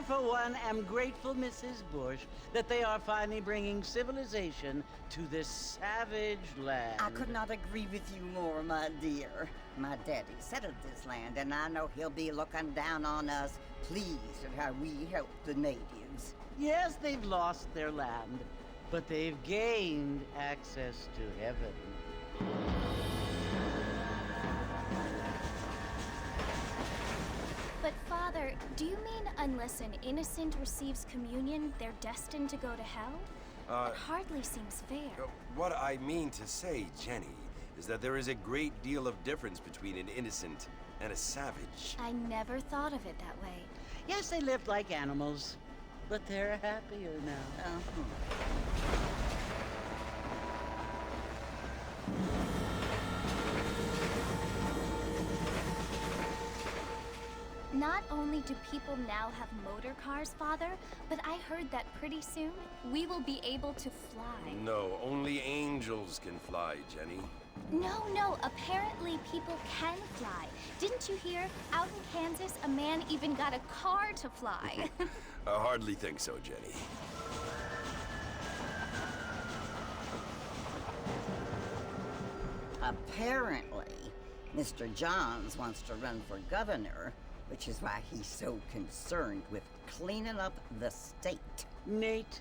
I, for one, am grateful, Mrs. Bush, that they are finally bringing civilization to this savage land. I could not agree with you more, my dear. My daddy settled this land, and I know he'll be looking down on us, pleased at how we help the natives. Yes, they've lost their land, but they've gained access to heaven. But Father, do you mean unless an innocent receives communion, they're destined to go to hell? That hardly seems fair. What I mean to say, Jenny, is that there is a great deal of difference between an innocent and a savage. I never thought of it that way. Yes, they lived like animals, but they're happier now. Not only do people now have motor cars, Father, but I heard that pretty soon we will be able to fly. No, only angels can fly, Jenny. No, apparently people can fly. Didn't you hear? Out in Kansas, a man even got a car to fly. I hardly think so, Jenny. Apparently, Mr. Johns wants to run for governor, which is why he's so concerned with cleaning up the state. Nate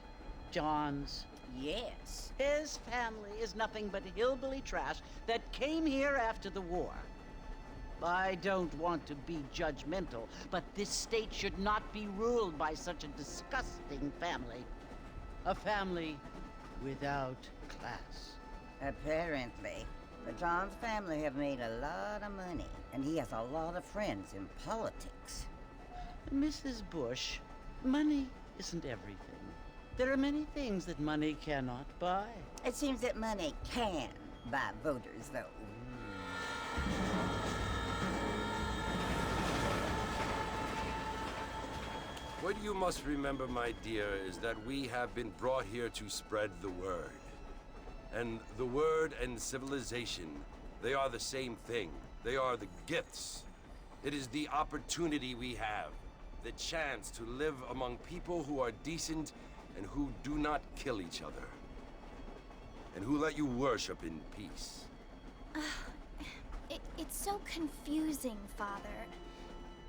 Johns. Yes. His family is nothing but hillbilly trash that came here after the war. I don't want to be judgmental, but this state should not be ruled by such a disgusting family. A family without class. Apparently. The Johns family have made a lot of money, and he has a lot of friends in politics. Mrs. Bush, money isn't everything. There are many things that money cannot buy. It seems that money can buy voters, though. What you must remember, my dear, is that we have been brought here to spread the word. And the word and civilization, they are the same thing. They are the gifts. It is the opportunity we have, the chance to live among people who are decent and who do not kill each other, and who let you worship in peace. It's so confusing, Father.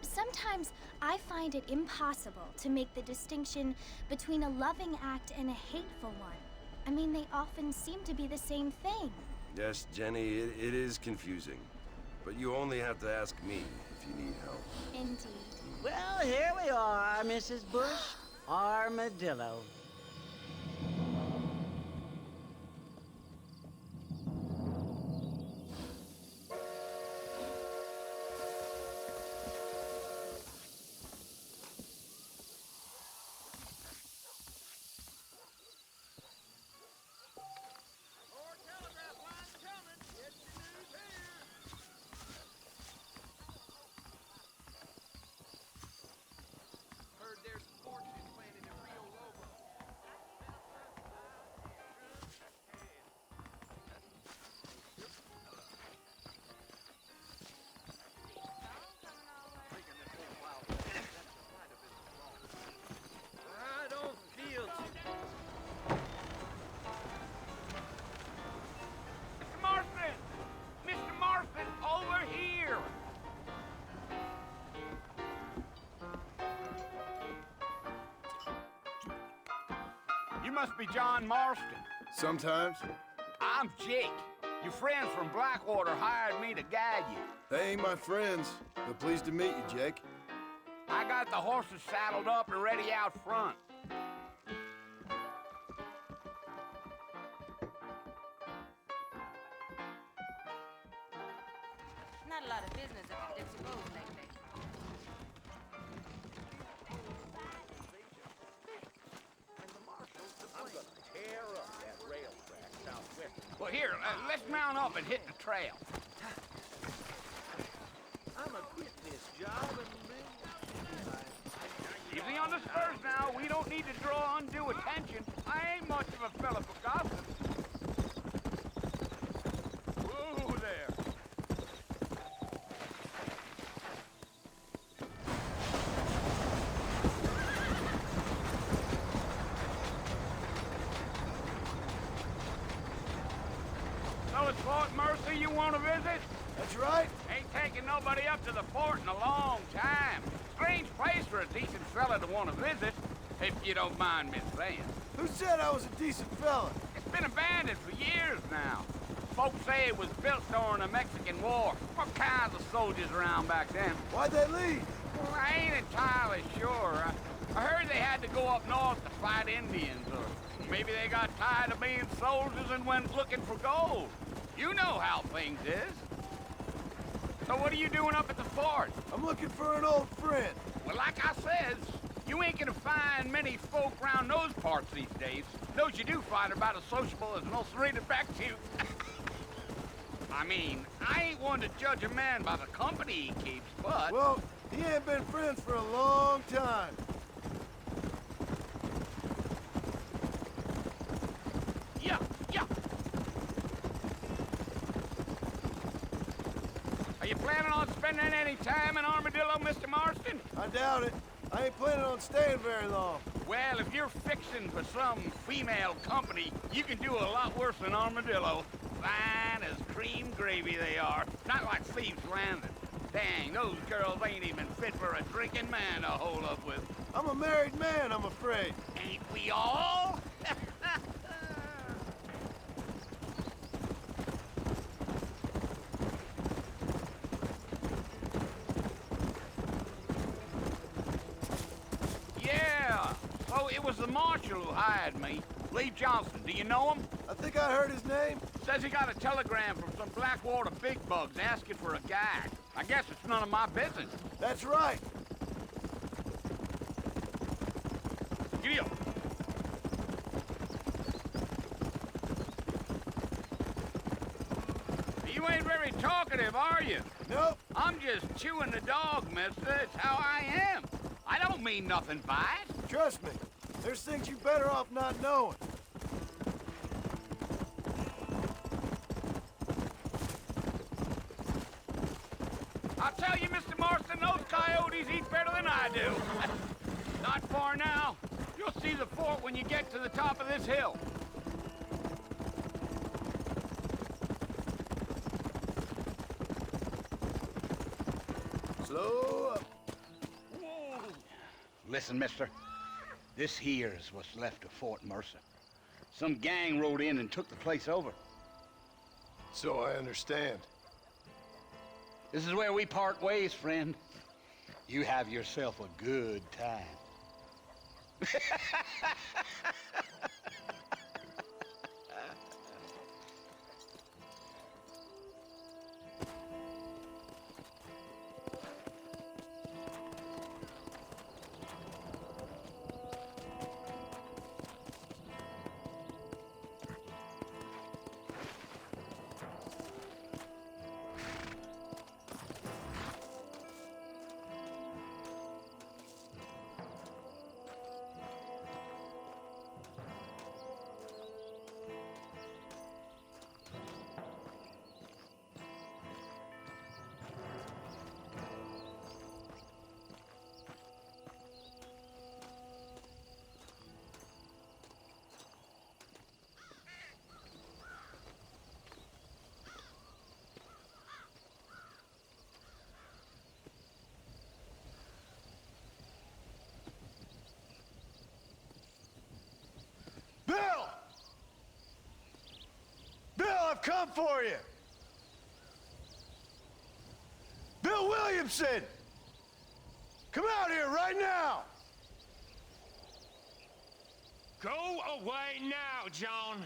Sometimes I find it impossible to make the distinction between a loving act and a hateful one. I mean, they often seem to be the same thing. Yes, Jenny, it is confusing. But you only have to ask me if you need help. Indeed. Well, here we are, Mrs. Bush. Armadillo. There's fortune planted in Rio Lobo. I don't feel too... Mr. Marston! Mr. Marston, over here! You must be John Marston. Sometimes. I'm Jake. Your friends from Blackwater hired me to guide you. They ain't my friends, but pleased to meet you, Jake. I got the horses saddled up and ready out front. Not a lot of business at the Dixie Road lately. Tear up that rail track southwest. Well, here, let's mount up and hit the trail. I'm a quit this job and Easy on the spurs now. We don't need to draw undue attention. I ain't much of a fella for gossip. Whoa there. taken nobody up to the fort in a long time. Strange place for a decent fella to want to visit, if you don't mind me saying. Who said I was a decent fella? It's been abandoned for years now. Folks say it was built during the Mexican War. What kinds of soldiers around back then? Why'd they leave? Well, I ain't entirely sure. I heard they had to go up north to fight Indians, or maybe they got tired of being soldiers and went looking for gold. You know how things is. So what are you doing up at the fort? I'm looking for an old friend. Well, like I said, you ain't gonna find many folk around those parts these days. Those you do find are about as sociable as an ulcerated back tooth. I mean, I ain't one to judge a man by the company he keeps, but... Well, he ain't been friends for a long time. Yeah. Are you planning on spending any time in Armadillo, Mr. Marston? I doubt it. I ain't planning on staying very long. Well, if you're fixing for some female company, you can do a lot worse than Armadillo. Fine as cream gravy they are. Not like Thieves' Landing. Dang, those girls ain't even fit for a drinking man to hold up with. I'm a married man, I'm afraid. Ain't we all? Yeah, so it was the marshal who hired me. Lee Johnson, do you know him? I think I heard his name. Says he got a telegram from some Blackwater big bugs asking for a guide. I guess it's none of my business. That's right. Giddy up. You ain't very talkative, are you? Nope. I'm just chewing the dog, mister. It's how I am. I don't mean nothing by it. Trust me. There's things you better off not knowing. I'll tell you, Mr. Marston, those coyotes eat better than I do. Not far now. You'll see the fort when you get to the top of this hill. Slow up. Listen, mister. This here is what's left of Fort Mercer. Some gang rode in and took the place over. So I understand. This is where we part ways, friend. You have yourself a good time. Bill! Bill, I've come for you! Bill Williamson! Come out here right now! Go away now, John.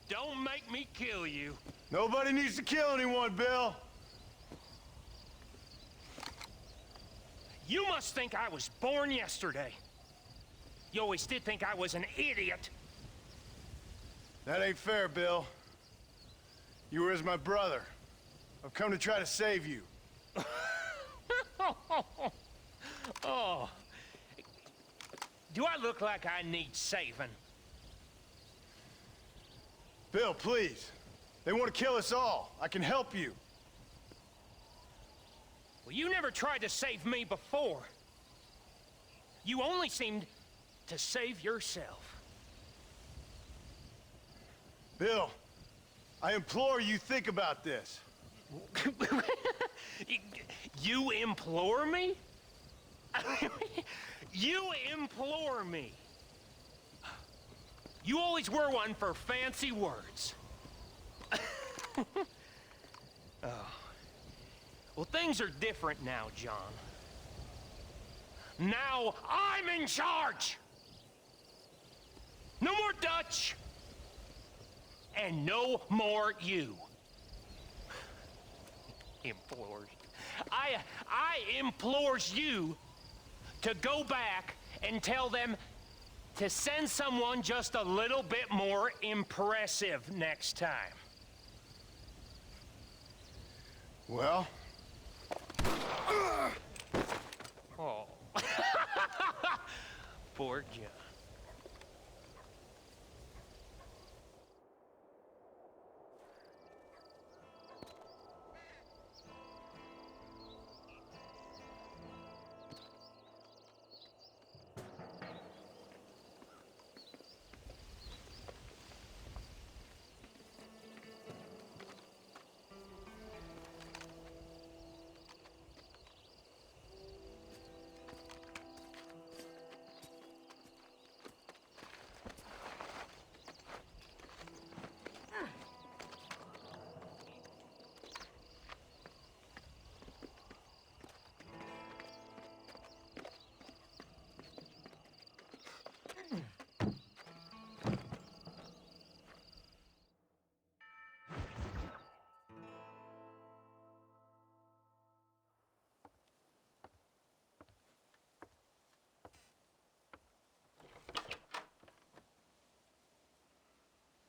Don't make me kill you. Nobody needs to kill anyone, Bill. You must think I was born yesterday. You always did think I was an idiot. That ain't fair, Bill. You were as my brother. I've come to try to save you. Oh. Do I look like I need saving? Bill, please. They want to kill us all. I can help you. Well, you never tried to save me before. You only seemed to save yourself. Bill, I implore you think about this. You implore me? You implore me. You always were one for fancy words. Oh. Well, things are different now, John. Now I'm in charge! No more Dutch! And no more you. Implores. I implores you to go back and tell them to send someone just a little bit more impressive next time. Well? Oh. Poor John.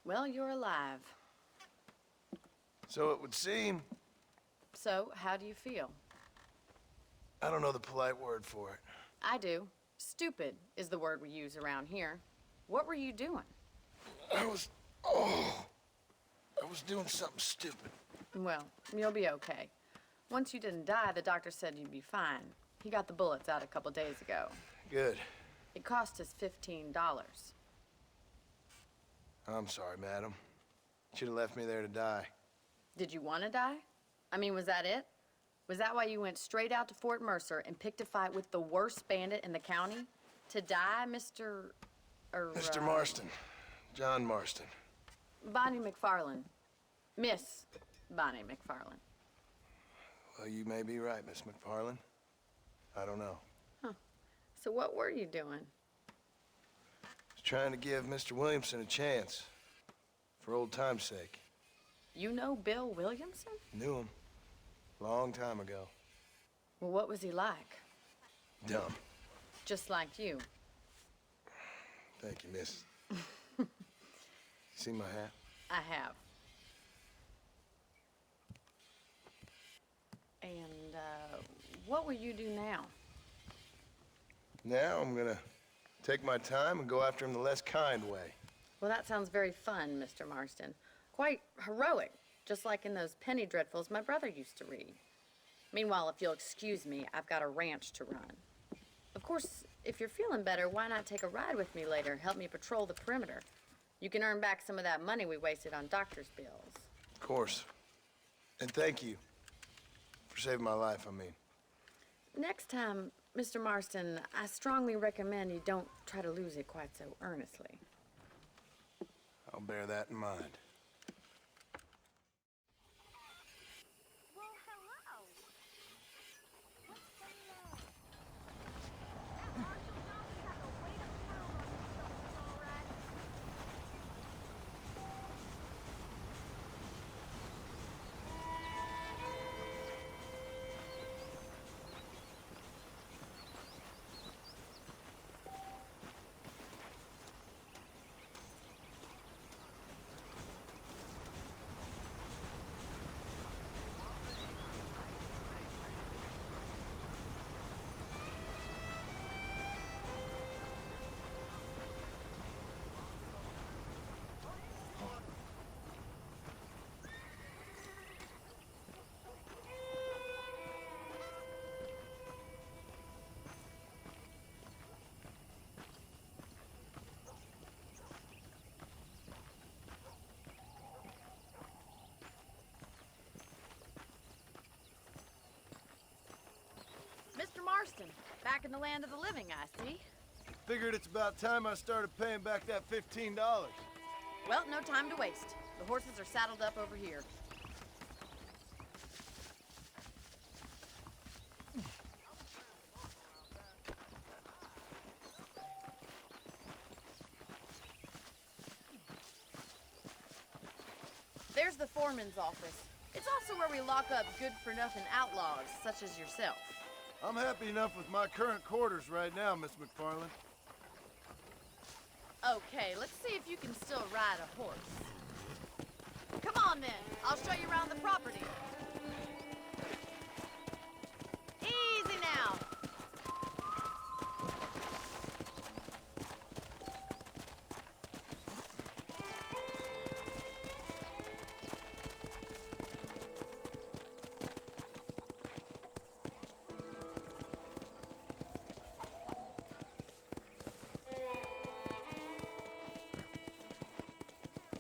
Well, you're alive. So it would seem. So, how do you feel? I don't know the polite word for it. I do. Stupid is the word we use around here. What were you doing? I was doing something stupid. Well, you'll be okay. Once you didn't die, the doctor said you'd be fine. He got the bullets out a couple days ago. Good. It cost us $15. I'm sorry, madam. Should have left me there to die. Did you want to die? I mean, was that it? Was that why you went straight out to Fort Mercer and picked a fight with the worst bandit in the county? To die, Mr. Mr. Marston. John Marston. Bonnie McFarland. Miss Bonnie McFarland. Well, you may be right, Miss McFarland. I don't know. Huh. So what were you doing? Was trying to give Mr. Williamson a chance. For old time's sake. You know Bill Williamson? Knew him. Long time ago. Well, what was he like? Dumb. Just like you. Thank you, miss. See my hat? I have. And, what will you do now? Now I'm gonna take my time and go after him the less kind way. Well, that sounds very fun, Mr. Marston. Quite heroic, just like in those penny dreadfuls my brother used to read. Meanwhile, if you'll excuse me, I've got a ranch to run. Of course, if you're feeling better, why not take a ride with me later? Help me patrol the perimeter. You can earn back some of that money we wasted on doctor's bills. Of course. And thank you for saving my life, I mean. Next time, Mr. Marston, I strongly recommend you don't try to lose it quite so earnestly. I'll bear that in mind. Well, hello. What's going on? That Marshall Johnson has a weight of power on himself, all right. Marston. Back in the land of the living, I see. Figured it's about time I started paying back that $15. Well, no time to waste. The horses are saddled up over here. There's the foreman's office. It's also where we lock up good-for-nothing outlaws, such as yourself. I'm happy enough with my current quarters right now, Miss McFarland. Okay, let's see if you can still ride a horse. Come on then, I'll show you around the property. Easy now.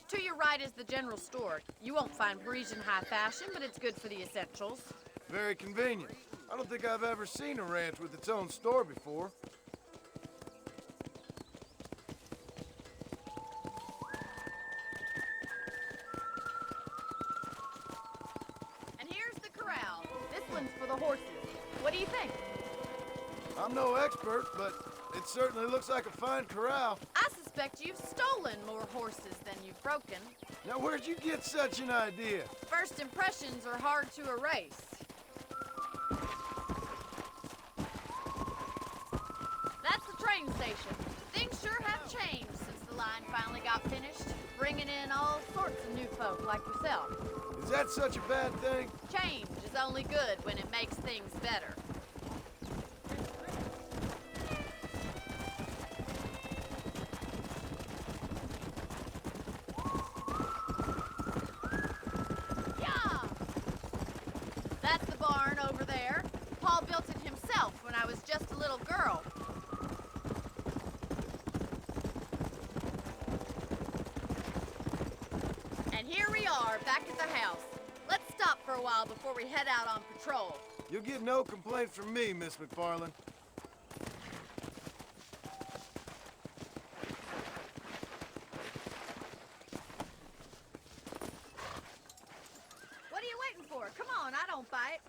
To your right is the general store. You won't find Parisian high fashion, but it's good for the essentials. Very convenient. I don't think I've ever seen a ranch with its own store before. And here's the corral. This one's for the horses. What do you think? I'm no expert, but it certainly looks like a fine corral. I suspect you've stolen more horses than you've broken. Now, where'd you get such an idea? First impressions are hard to erase. That's the train station. Things sure have changed since the line finally got finished, bringing in all sorts of new folk like yourself. Is that such a bad thing? Change is only good when it makes things better. That's the barn over there. Paul built it himself when I was just a little girl. And here we are, back at the house. Let's stop for a while before we head out on patrol. You'll get no complaint from me, Miss McFarland. What are you waiting for? Come on, I don't bite.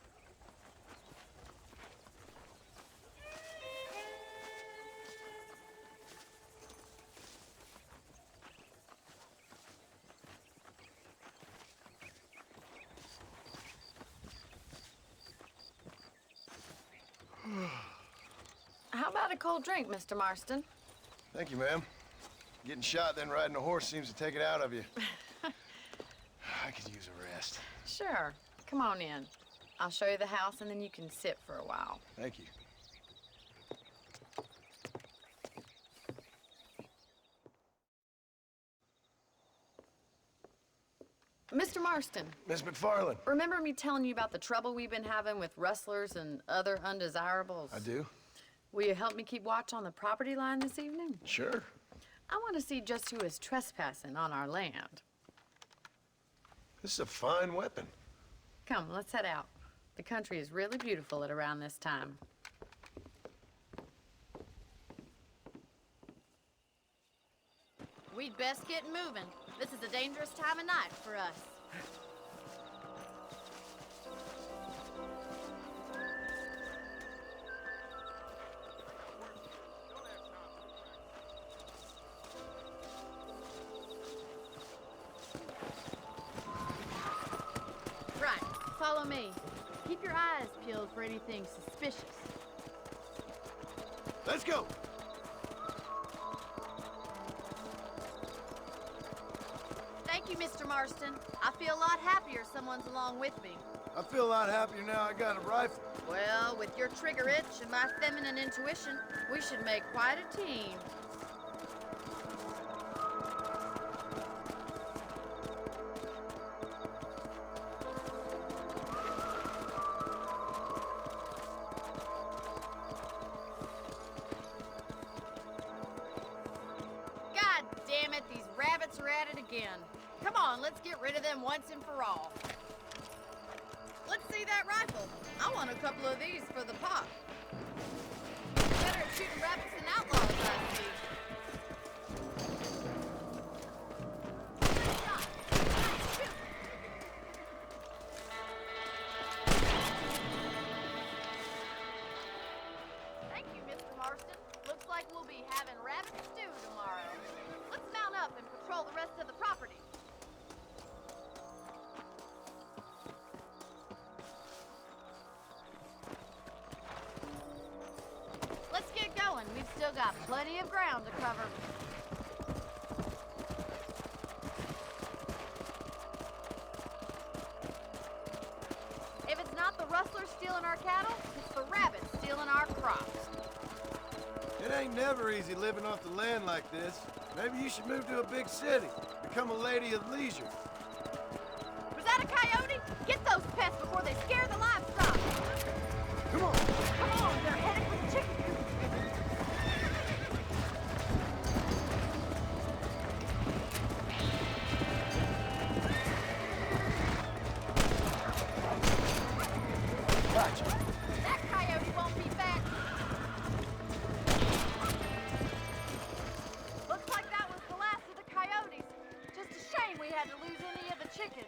How about a cold drink, Mr. Marston? Thank you, ma'am. Getting shot, then riding a horse seems to take it out of you. I could use a rest. Sure. Come on in. I'll show you the house, and then you can sit for a while. Thank you. Mr. Marston, Miss McFarland. remember me telling you about the trouble we've been having with rustlers and other undesirables? I do. Will you help me keep watch on the property line this evening? Sure. I want to see just who is trespassing on our land. This is a fine weapon. Come, let's head out. The country is really beautiful at around this time. We'd best get moving. This is a dangerous time of night for us. Right, follow me. Keep your eyes peeled for anything suspicious. Let's go. Thank you, Mr. Marston. I feel a lot happier someone's along with me. I feel a lot happier now I got a rifle. Well, with your trigger itch and my feminine intuition, we should make quite a team. God damn it, these rabbits are at it again. Come on, let's get rid of them once and for all. Let's see that rifle. I want a couple of these for the pop. Better at shooting rabbits than outlaws, I see. Good shot. Nice, shoot. Thank you, Mr. Marston. Looks like we'll be having rabbit stew tomorrow. Let's mount up and patrol the rest of the property. Let's get going. We've still got plenty of ground to cover. If it's not the rustlers stealing our cattle, it's the rabbits stealing our crops. It ain't never easy living off the land like this. Maybe you should move to a big city. Become a lady of leisure. Was that a coyote? Get those pests before they scare the livestock. Come on. Come on, they're heading for the chicken coop. Gotcha. That coyote won't be back. Looks like that was the last of the coyotes. Just a shame we had to lose any of the chickens.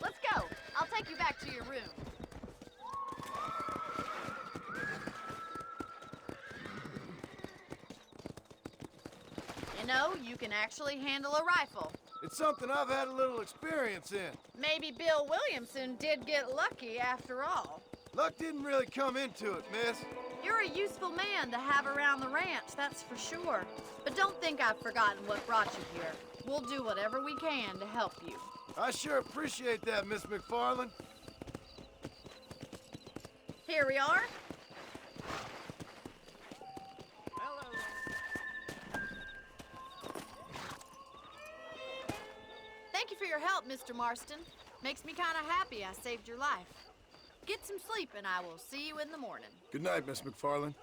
Let's go. I'll take you back to your room. You know, you can actually handle a rifle. It's something I've had a little experience in. Maybe Bill Williamson did get lucky after all. Luck didn't really come into it, miss. You're a useful man to have around the ranch, that's for sure. But don't think I've forgotten what brought you here. We'll do whatever we can to help you. I sure appreciate that, Miss McFarland. Here we are. Thank you for your help, Mr. Marston. Makes me kind of happy I saved your life. Get some sleep and I will see you in the morning. Good night, Miss McFarland.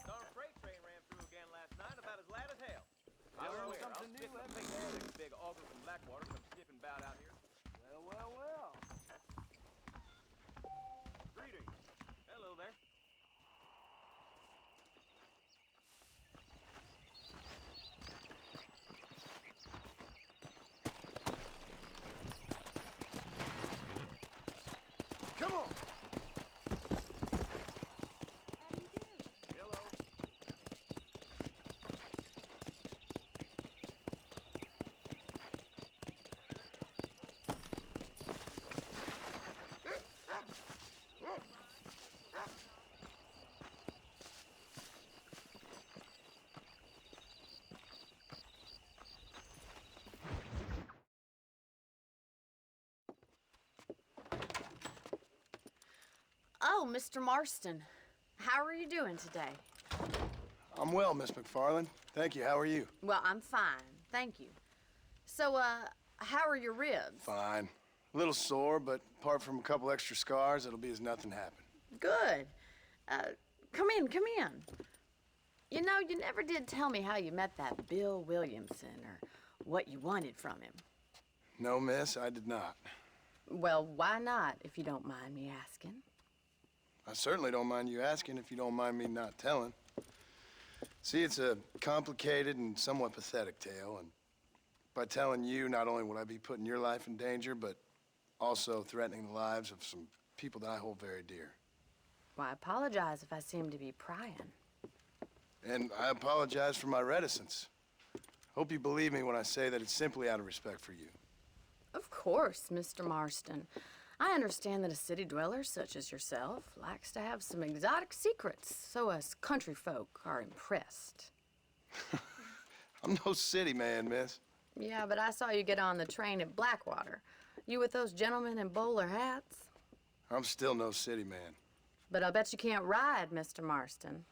Darn freight train ran through again last night, about as loud as hell. I'll stick that big auger from Blackwater come sniffing about out here. Well. Greetings. Hello there. Come on. Hello. Oh, Mr. Marston. How are you doing today? I'm well, Miss McFarland. Thank you. How are you? Well, I'm fine. Thank you. So, how are your ribs? Fine. A little sore, but apart from a couple extra scars, it'll be as nothing happened. Good. Come in. You know, you never did tell me how you met that Bill Williamson or what you wanted from him. No, miss, I did not. Well, why not, if you don't mind me asking? I certainly don't mind you asking if you don't mind me not telling. See, it's a complicated and somewhat pathetic tale, and by telling you, not only would I be putting your life in danger, but also threatening the lives of some people that I hold very dear. Well, I apologize if I seem to be prying. And I apologize for my reticence. Hope you believe me when I say that it's simply out of respect for you. Of course, Mr. Marston. I understand that a city dweller such as yourself likes to have some exotic secrets, so us country folk are impressed. I'm no city man, miss. Yeah, but I saw you get on the train at Blackwater. You with those gentlemen in bowler hats? I'm still no city man. But I bet you can't ride, Mr. Marston.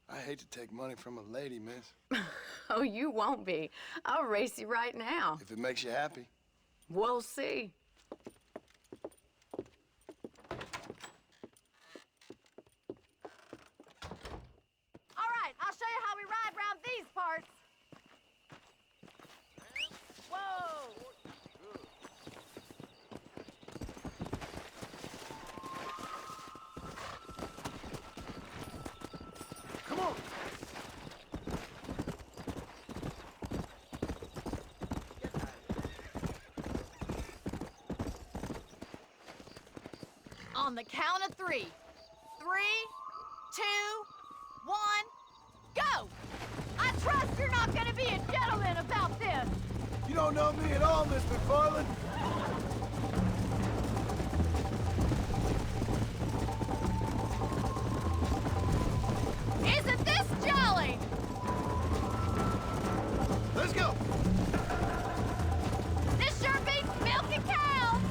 I hate to take money from a lady, miss. Oh, you won't be. I'll race you right now. If it makes you happy. We'll see. All right, I'll show you how we ride round these parts. Whoa! Come on! On the count of 3. 3, 2, 1, go! I trust you're not gonna be a gentleman about this. You don't know me at all, Miss McFarland. Isn't this jolly? Let's go! This sure beats milking cows.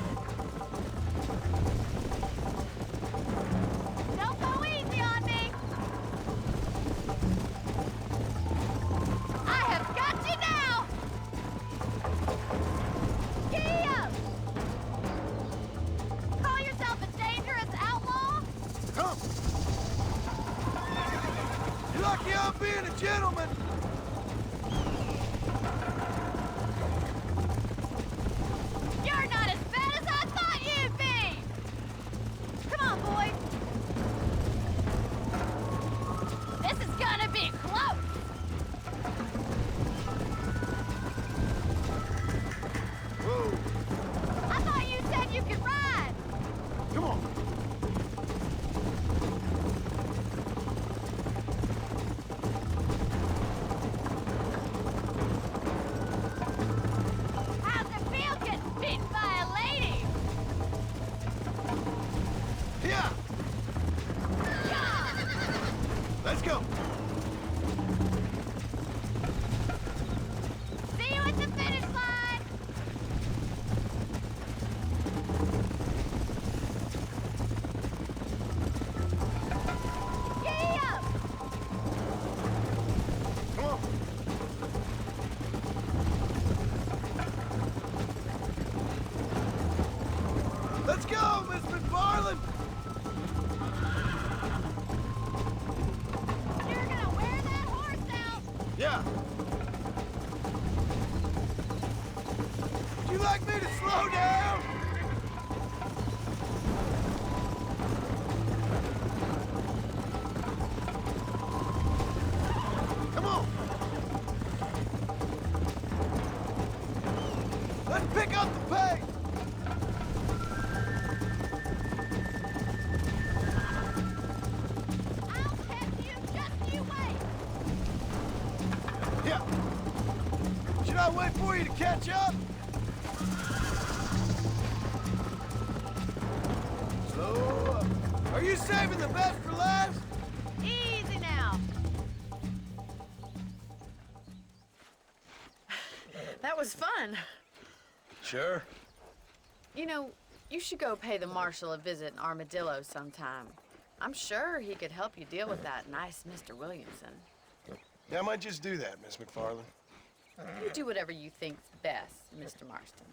Don't go easy on me. I have got you now. Giddy up. Call yourself a dangerous outlaw? Come! You're lucky I'm being a gentleman! You're not as bad as I thought you'd be! Come on, boy. This is gonna be close! Whoa! I thought you said you could ride! Come on! How's it feel getting beaten by a lady? Yeah! Yeah! Let's go! See you at the finish line! Giddy up! Come on! Let's go, Miss McFarland! You're gonna wear that horse out! Yeah! Would you like me to slow down? Come on! Let's pick up the pace! I'll catch you, just you wait! Yeah! Should I wait for you to catch up? Slow up. Are you saving the best for last? Easy now. That was fun. Sure. You know, you should go pay the marshal a visit in Armadillo sometime. I'm sure he could help you deal with that nice Mr. Williamson. Yeah, I might just do that, Miss McFarland. You do whatever you think's best, Mr. Marston.